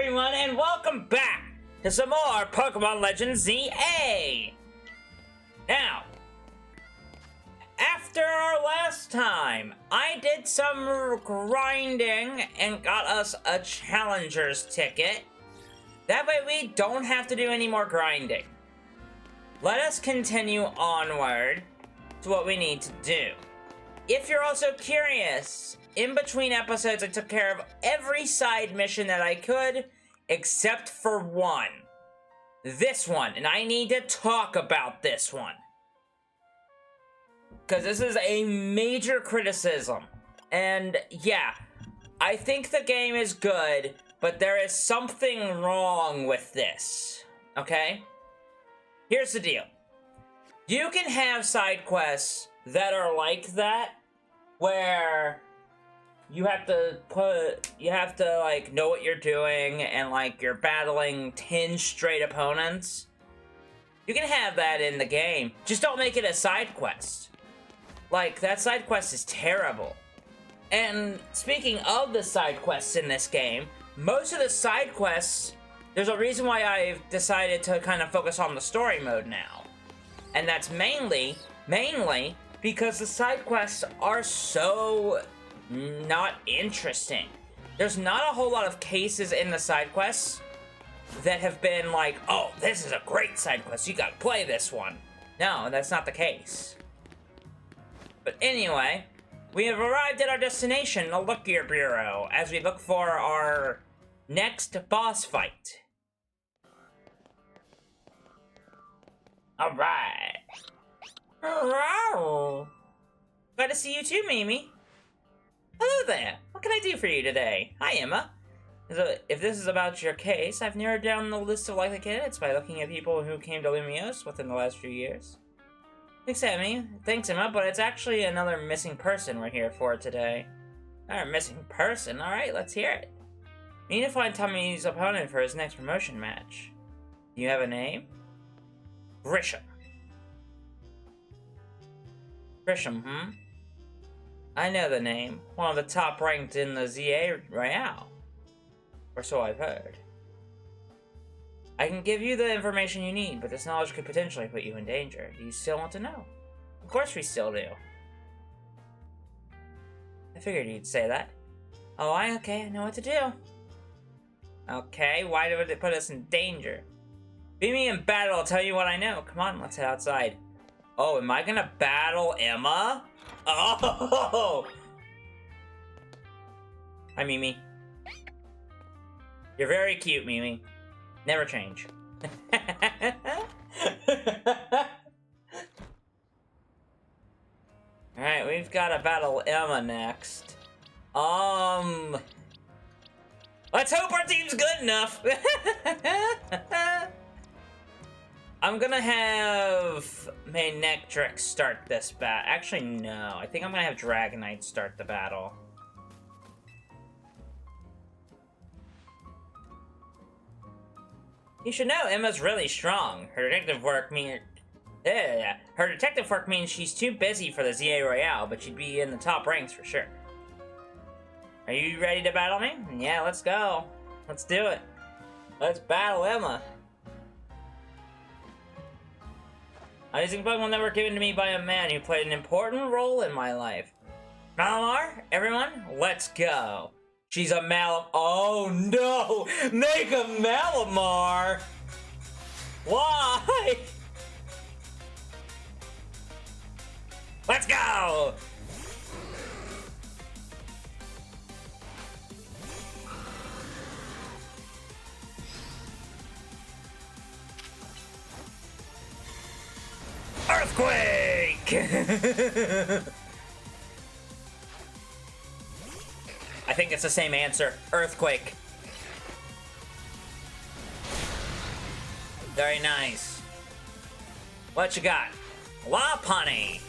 everyone, and welcome back to some more Pokémon Legends Z A! Now, after our last time, I did some grinding and got us a Challenger's ticket. That way we don't have to do any more grinding. Let us continue onward to what we need to do. If you're also curious, in between episodes I took care of every side mission that I could, except for one. This one, and I need to talk about this one. Because this is a major criticism. And yeah, I think the game is good, but there is something wrong with this. Okay? Here's the deal. You can have side quests that are like that, where you have to like know what you're doing and like you're battling 10 straight opponents. You can have that in the game, just don't make it a side quest. Like, that side quest is terrible. And speaking of the side quests in this game, most of the side quests, there's a reason why I've decided to kind of focus on the story mode now. And that's mainly because the side quests are so not interesting. There's not a whole lot of cases in the side quests that have been like, oh, this is a great side quest, you gotta play this one. No, that's not the case. But anyway, we have arrived at our destination, the Look Gear Bureau, as we look for our next boss fight. Alright. Hello. Glad to see you too, Mimi. Hello there. What can I do for you today? Hi, Emma. If this is about your case, I've narrowed down the list of likely candidates by looking at people who came to Lumios within the last few years. Thanks, Emma, but it's actually another missing person we're here for today. Another missing person? Alright, let's hear it. We need to find Tommy's opponent for his next promotion match. Do you have a name? Grisham. Grisham, I know the name. One of the top ranked in the Z A Royale. Or so I've heard. I can give you the information you need, but this knowledge could potentially put you in danger. Do you still want to know? Of course we still do. I figured you'd say that. Oh, okay, I know what to do. Okay, why would it put us in danger? Beat me in battle, I'll tell you what I know. Come on, let's head outside. Oh, am I gonna battle Emma? Oh! Hi, Mimi. You're very cute, Mimi. Never change. Alright, we've got to battle Emma next. Let's hope our team's good enough! I'm gonna have Manectrix start this battle. Actually, no. I think I'm gonna have Dragonite start the battle. You should know Emma's really strong. Her detective work means she's too busy for the ZA Royale, but she'd be in the top ranks for sure. Are you ready to battle me? Yeah, let's go. Let's do it. Let's battle Emma. I'm using Pokemon that were given to me by a man who played an important role in my life. Malamar, everyone, let's go. She's a oh no! Make a Malamar! Why? Let's go! Earthquake! I think it's the same answer. Earthquake. Very nice. What you got? Lopunny.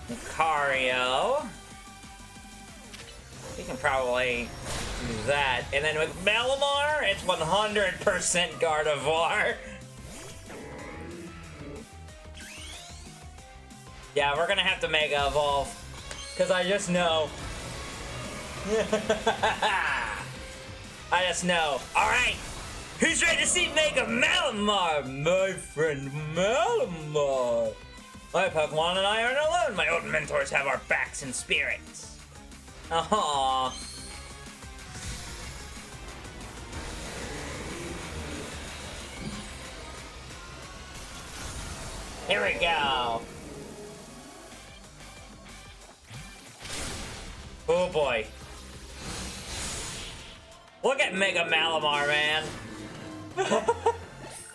Lucario. We can probably Do that. And then with Malamar, it's 100% Gardevoir. Yeah, we're gonna have to Mega Evolve. Because I just know. I just know. Alright! Who's ready to see Mega Malamar? My friend Malamar. My Pokemon and I aren't alone. My old mentors have our backs and spirits. Aww. Here we go. Oh boy. Look at Mega Malamar, man.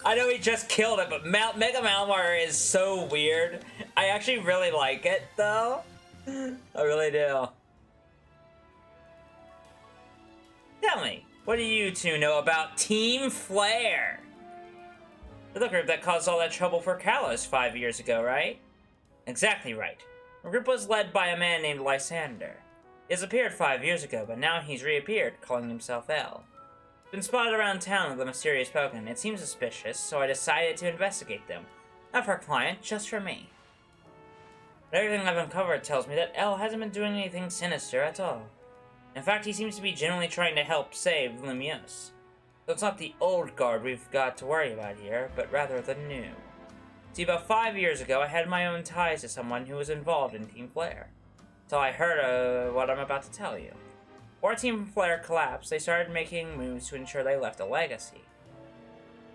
I know he just killed it, but Mega Malamar is so weird. I actually really like it, though. I really do. Tell me, what do you two know about Team Flare? They're the group that caused all that trouble for Kalos 5 years ago, right? Exactly right. The group was led by a man named Lysander. He disappeared 5 years ago, but now he's reappeared, calling himself L. Been spotted around town with a mysterious Pokemon. It seems suspicious, so I decided to investigate them. Not for a client, just for me. But everything I've uncovered tells me that L hasn't been doing anything sinister at all. In fact, he seems to be genuinely trying to help save Limios. So it's not the old guard we've got to worry about here, but rather the new. See, about 5 years ago, I had my own ties to someone who was involved in Team Flare. So I heard what I'm about to tell you. Before Team Flare collapsed, they started making moves to ensure they left a legacy.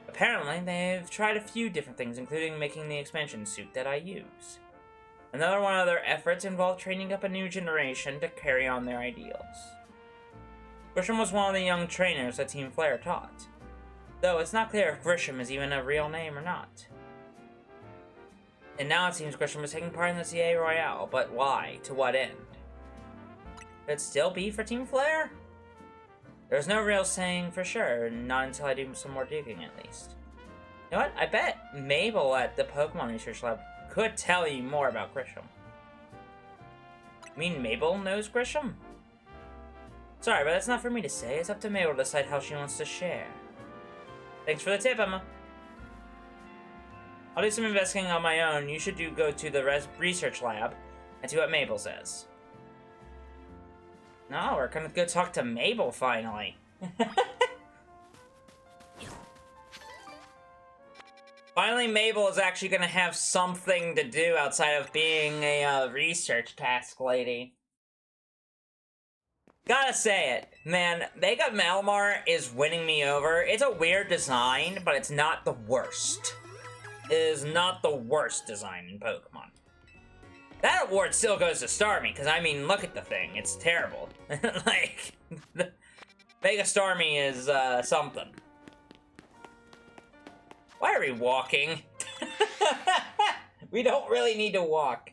Apparently, they've tried a few different things, including making the expansion suit that I use. Another one of their efforts involved training up a new generation to carry on their ideals. Grisham was one of the young trainers that Team Flare taught, though it's not clear if Grisham is even a real name or not. And now it seems Grisham is taking part in the CA Royale, but why? To what end? Could it still be for Team Flare? There's no real saying for sure, not until I do some more digging at least. You know what? I bet Mabel at the Pokemon Research Lab could tell you more about Grisham. You mean Mabel knows Grisham? Sorry, but that's not for me to say. It's up to Mabel to decide how she wants to share. Thanks for the tip, Emma. I'll do some investigating on my own. You should go to the research lab and see what Mabel says. No, we're gonna go talk to Mabel finally. Finally, Mabel is actually gonna have something to do outside of being a research task lady. Gotta say it, man, Mega Malamar is winning me over. It's a weird design, but it's not the worst. It is not the worst design in Pokemon. That award still goes to Starmie, because I mean, look at the thing. It's terrible. Like, Mega Starmie is something. Why are we walking? We don't really need to walk.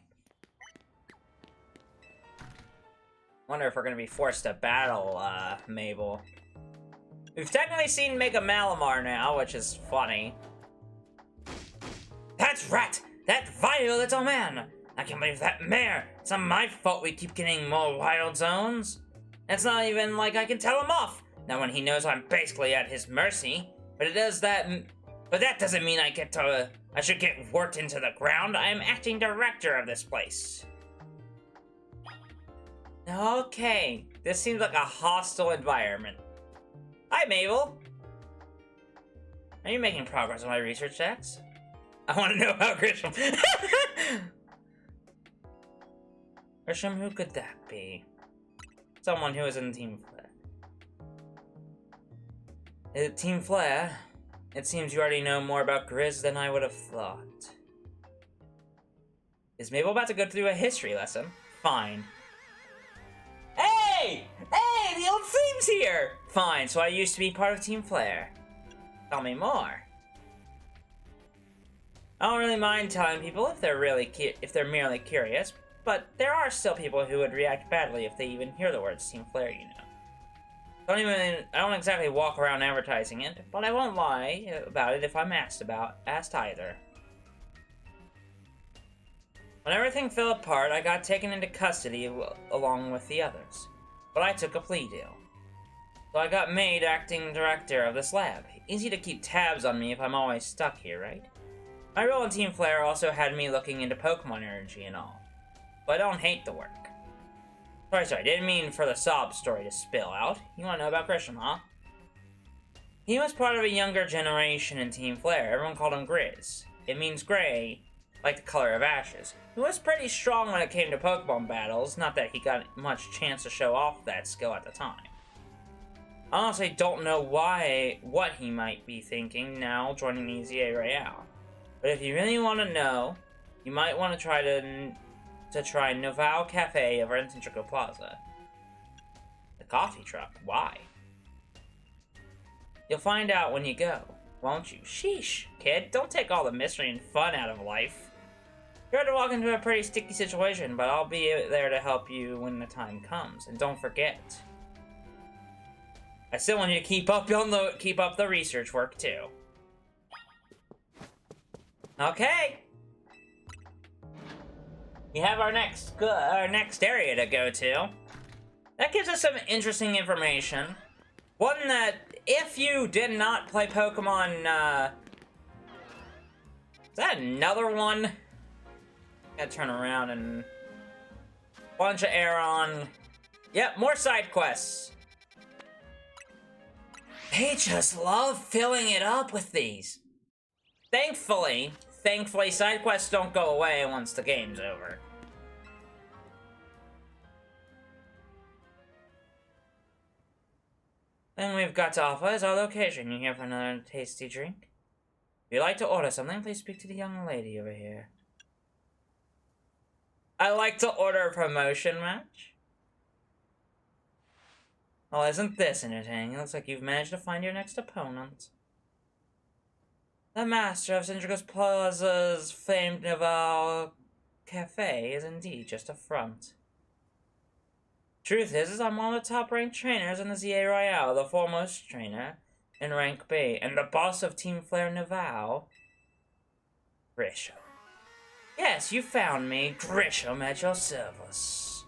Wonder if we're gonna be forced to battle Mabel. We've technically seen Mega Malamar now, which is funny. That's right! That vile little man! I can't believe that mare! It's not my fault we keep getting more wild zones. It's not even like I can tell him off! Now when he knows I'm basically at his mercy. But that doesn't mean I should get worked into the ground. I am acting director of this place. Okay, this seems like a hostile environment. Hi, Mabel. Are you making progress on my research checks? I want to know about Grisham. Grisham, who could that be? Someone who is in Team Flare. Is it Team Flare? It seems you already know more about Grizz than I would have thought. Is Mabel about to go through a history lesson? Fine. Hey! Hey, the old theme's here! Fine, so I used to be part of Team Flare. Tell me more. I don't really mind telling people if they're merely curious, but there are still people who would react badly if they even hear the words Team Flare, you know. I don't exactly walk around advertising it, but I won't lie about it if I'm asked either. When everything fell apart, I got taken into custody along with the others, but I took a plea deal. So I got made acting director of this lab. Easy to keep tabs on me if I'm always stuck here, right? My role in Team Flare also had me looking into Pokemon energy and all. But I don't hate the work. Sorry, didn't mean for the sob story to spill out. You wanna know about Grisham, huh? He was part of a younger generation in Team Flare. Everyone called him Grizz. It means gray, like the color of ashes. He was pretty strong when it came to Pokemon battles, not that he got much chance to show off that skill at the time. I honestly don't know what he might be thinking now joining the ZA Royale. But if you really want to know, you might want to try Noval Cafe over in Centrico Plaza. The coffee truck, why? You'll find out when you go, won't you? Sheesh, kid, don't take all the mystery and fun out of life. You're about to walk into a pretty sticky situation, but I'll be there to help you when the time comes. And don't forget, I still want you to keep up the research work too. Okay. We have our next area to go to. That gives us some interesting information. One that, if you did not play Pokemon, is that another one? Gotta turn around and bunch of Aeron. Yep, more side quests. They just love filling it up with these. Thankfully, side quests don't go away once the game's over. Then we've got to offer is our location. You here for another tasty drink? If you'd like to order something, please speak to the young lady over here. I like to order a promotion match. Well, isn't this entertaining? It looks like you've managed to find your next opponent. The master of Centrico Plaza's famed Noval Cafe is indeed just a front. Truth is I'm one of the top-ranked trainers in the ZA Royale, the foremost trainer in rank B, and the boss of Team Flare Noval, Grisham. Yes, you found me, Grisham, at your service.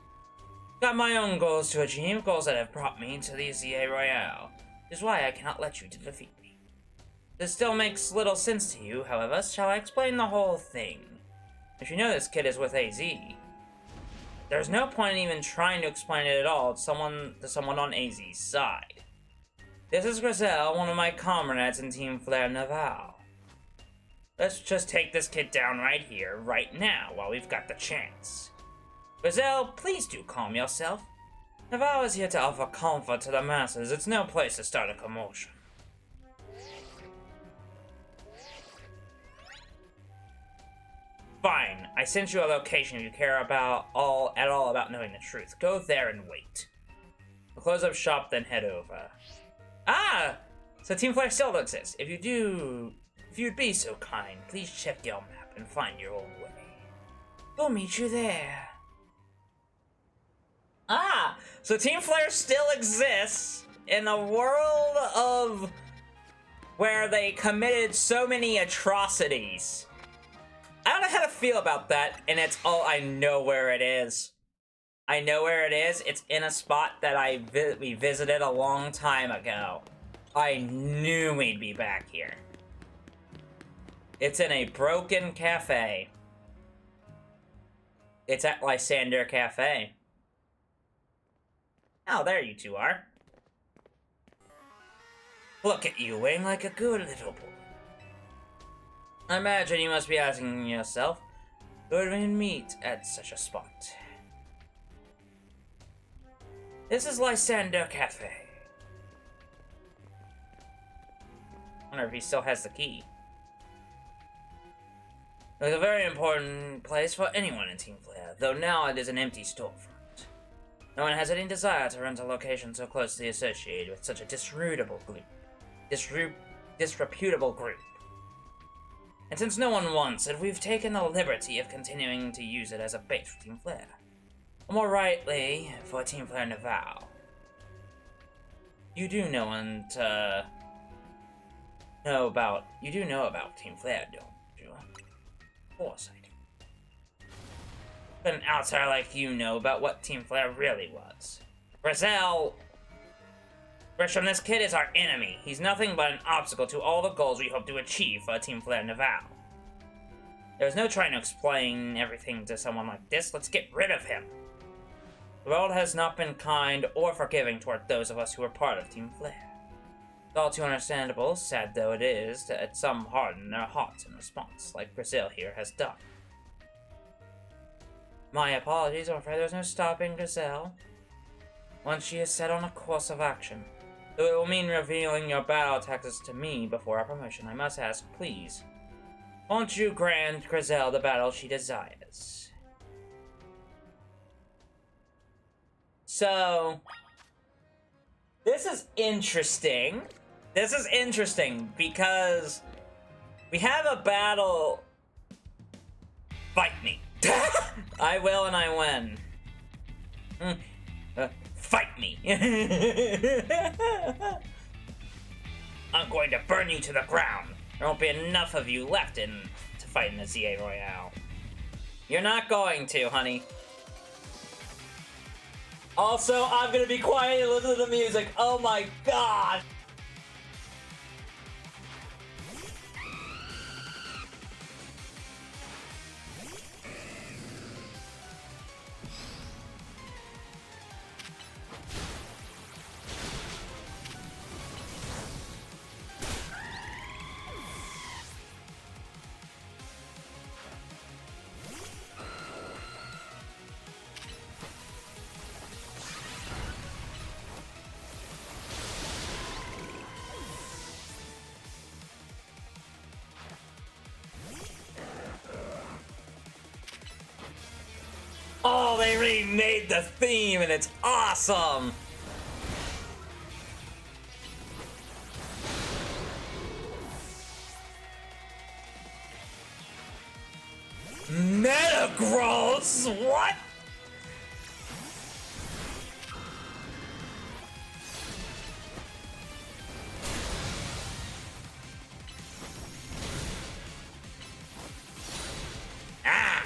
Got my own goals to achieve, goals that have brought me to the ZA Royale. Which is why I cannot let you defeat me. This still makes little sense to you, however. Shall I explain the whole thing? If you know this kid is with AZ, there's no point in even trying to explain it at all to someone on AZ's side. This is Grizel, one of my comrades in Team Flare Noval. Let's just take this kid down right here, right now, while we've got the chance. Grizel, please do calm yourself. Noval is here to offer comfort to the masses. It's no place to start a commotion. Fine, I sent you a location if you care at all about knowing the truth. Go there and wait. We'll close up shop, then head over. Ah! So Team Flare still exists. If you'd be so kind, please check your map and find your own way. We'll meet you there. Ah! So Team Flare still exists in a world of where they committed so many atrocities. I don't know how to feel about that, and I know where it is. I know where it is. It's in a spot that we visited a long time ago. I knew we'd be back here. It's in a broken cafe. It's at Lysander Cafe. Oh, there you two are. Look at you, weighing like a good little boy. I imagine you must be asking yourself, who would we meet at such a spot? This is Lysander Cafe. I wonder if he still has the key. It's a very important place for anyone in Team Flare, though now it is an empty storefront. No one has any desire to rent a location so closely associated with such a disreputable group. And since no one wants it, we've taken the liberty of continuing to use it as a base for Team Flare. Or more rightly, for Team Flare Noval. You do know about Team Flare, don't you? Of course I do. But an outsider like you know about what Team Flare really was. Grizel Grisham, this kid is our enemy. He's nothing but an obstacle to all the goals we hope to achieve for Team Flare Naval. There's no trying to explain everything to someone like this. Let's get rid of him. The world has not been kind or forgiving toward those of us who are part of Team Flare. It's all too understandable, sad though it is, that some harden their hearts in response, like Brazil here has done. My apologies, I'm afraid there's no stopping Gazelle. Once she is set on a course of action, though it will mean revealing your battle tactics to me before our promotion, I must ask, please, won't you grant Gazelle the battle she desires? So, this is interesting. This is interesting because we have a battle. Fight me. I will and I win. Fight me. I'm going to burn you to the ground. There won't be enough of you left to fight in the Z A Royale. You're not going to, honey. Also, I'm gonna be quiet and listen to the music. Oh my god! Oh, they remade the theme and it's awesome! Metagross? What? Ah!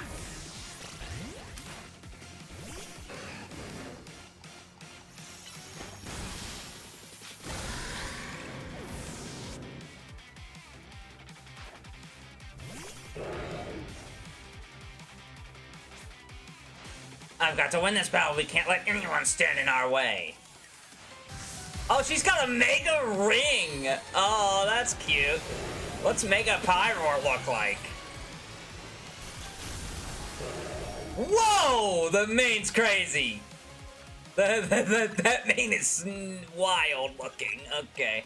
I've got to win this battle. We can't let anyone stand in our way. Oh, she's got a Mega Ring. Oh, that's cute. What's Mega Pyroar look like? Whoa! The main's crazy. That main is wild looking. Okay.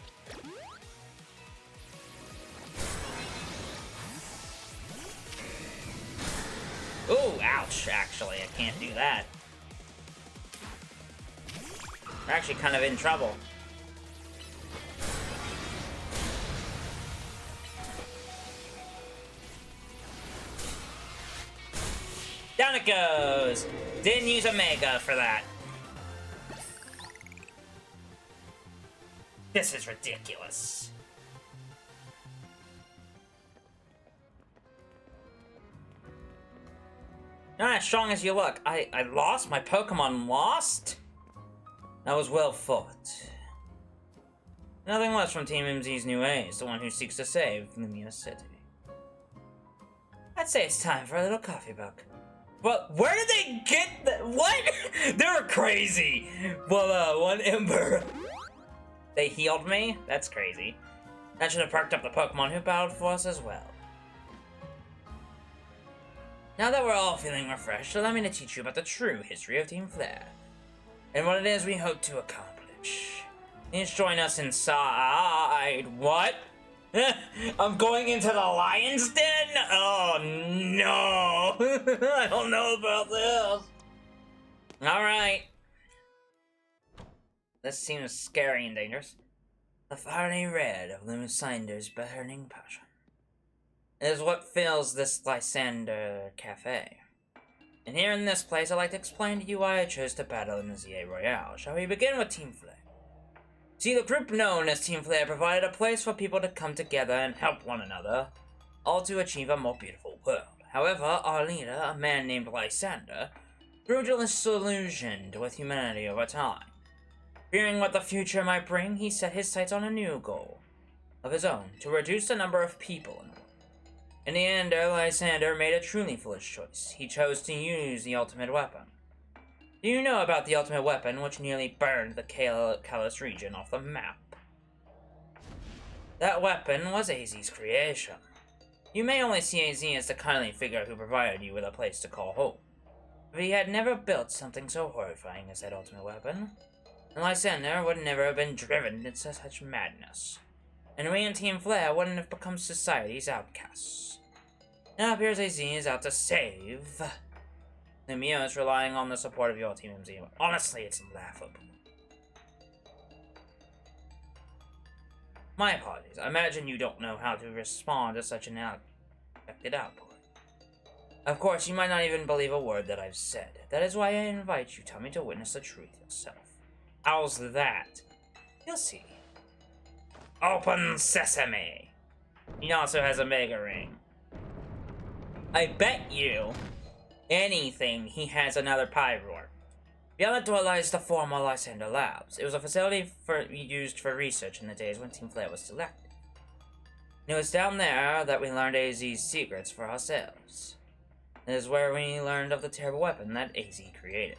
Ooh, ouch, actually. I can't do that. We're actually kind of in trouble. Down it goes! Didn't use a Mega for that. This is ridiculous. Not as strong as you look. I lost? My Pokemon lost? That was well fought. Nothing less from Team MZ's new ace, the one who seeks to save Lumia City. I'd say it's time for a little coffee buck. But where did they get that? What? They were crazy. Well, one Ember. They healed me? That's crazy. That should have perked up the Pokemon who battled for us as well. Now that we're all feeling refreshed, allow me to teach you about the true history of Team Flare, and what it is we hope to accomplish. Please join us inside. What? I'm going into the lion's den? Oh no! I don't know about this. Alright. This seems scary and dangerous. The fiery red of Lumicinder's burning passion is what fills this Lysander Cafe. And here in this place, I'd like to explain to you why I chose to battle in the Z A Royale. Shall we begin with Team Flare? See, the group known as Team Flare provided a place for people to come together and help one another, all to achieve a more beautiful world. However, our leader, a man named Lysander, grew disillusioned with humanity over time. Fearing what the future might bring, he set his sights on a new goal of his own, to reduce the number of people in the world. In the end, Lysander made a truly foolish choice. He chose to use the ultimate weapon. Do you know about the ultimate weapon, which nearly burned the Kalos region off the map? That weapon was AZ's creation. You may only see AZ as the kindly figure who provided you with a place to call home. But he had never built something so horrifying as that ultimate weapon, and Lysander would never have been driven into such madness. And we and Team Flare wouldn't have become society's outcasts. Now it appears AZ is out to save Lumiose, relying on the support of your Team MZ. Honestly, it's laughable. My apologies. I imagine you don't know how to respond to such an unexpected outpouring. Of course, you might not even believe a word that I've said. That is why I invite you, Tommy, to witness the truth yourself. How's that? You'll see. Open sesame! He also has a mega ring. I bet you anything he has another Pyroar. Beyond the door lies the former Lysander Labs. It was a facility used for research in the days when Team Flare was selected. And it was down there that we learned AZ's secrets for ourselves. It is where we learned of the terrible weapon that AZ created.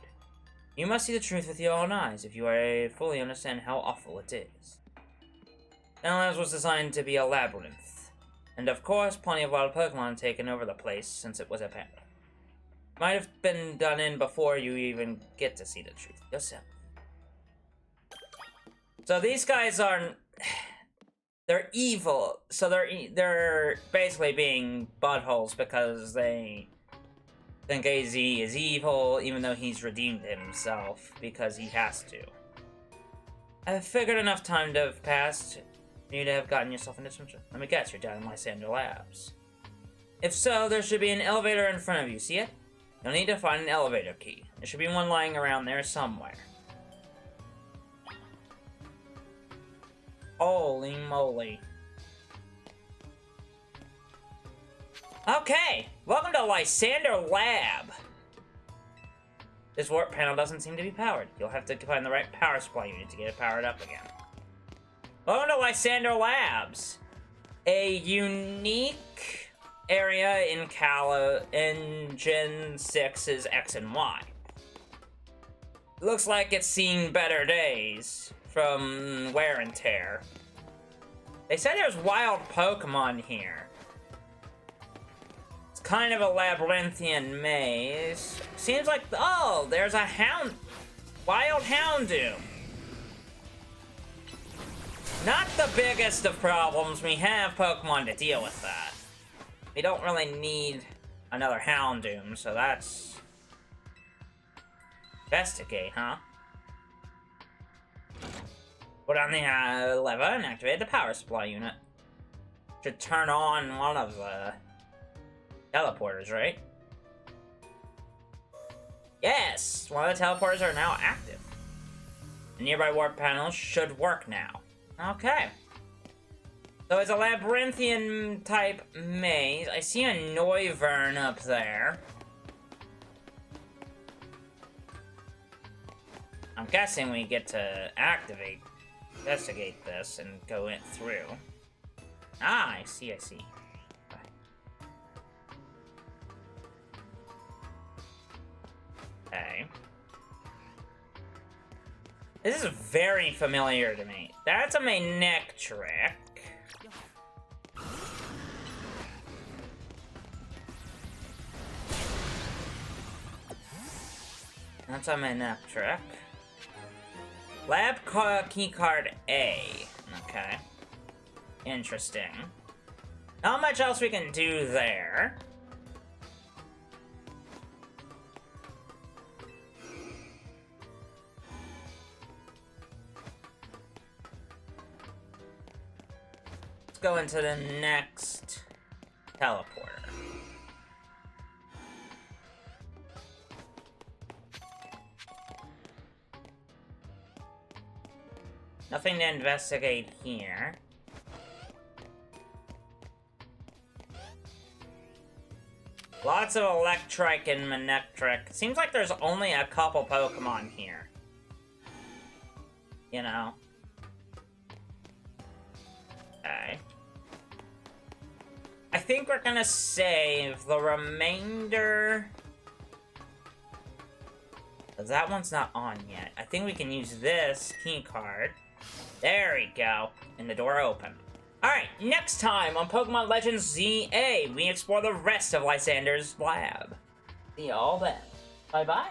You must see the truth with your own eyes if you are to fully understand how awful it is. The Labs was designed to be a labyrinth, and of course plenty of wild Pokemon taken over the place since it was abandoned. Might have been done in before you even get to see the truth yourself. So these guys aren't... They're evil, so they're basically being buttholes because they think AZ is evil, even though he's redeemed himself because he has to. I figured enough time to have passed for you to have gotten yourself into some... Let me guess, you're down in Lysander Labs. If so, there should be an elevator in front of you, see it? You'll need to find an elevator key. There should be one lying around there somewhere. Holy moly. Okay, welcome to Lysander Lab. This warp panel doesn't seem to be powered. You'll have to find the right power supply unit to get it powered up again. Welcome to Lysander Labs. A unique area in Gen 6's X and Y. Looks like it's seen better days from wear and tear. They said there's wild Pokemon here. It's kind of a labyrinthian maze. Seems like, oh, there's a wild Houndoom. Not the biggest of problems. We have Pokemon to deal with that. We don't really need another Houndoom, so that's... Investigate, huh? Put on the lever and activate the power supply unit. Should turn on one of the teleporters, right? Yes! One of the teleporters are now active. The nearby warp panels should work now. Okay. So it's a labyrinthian type maze. I see a Noivern up there. I'm guessing we get to investigate this and go it through. Ah, I see. Okay. This is very familiar to me. That's a Manectric. That's a Manectric. Lab keycard A. Okay. Interesting. Not much else we can do there. Let's go into the next teleporter. Nothing to investigate here. Lots of Electrike and Manectric. Seems like there's only a couple Pokemon here. you know? Okay. I think we're gonna save the remainder... That one's not on yet. I think we can use this key card. There we go. And the door opened. Alright, next time on Pokemon Legends Z A, we explore the rest of Lysander's lab. See y'all then. Bye-bye.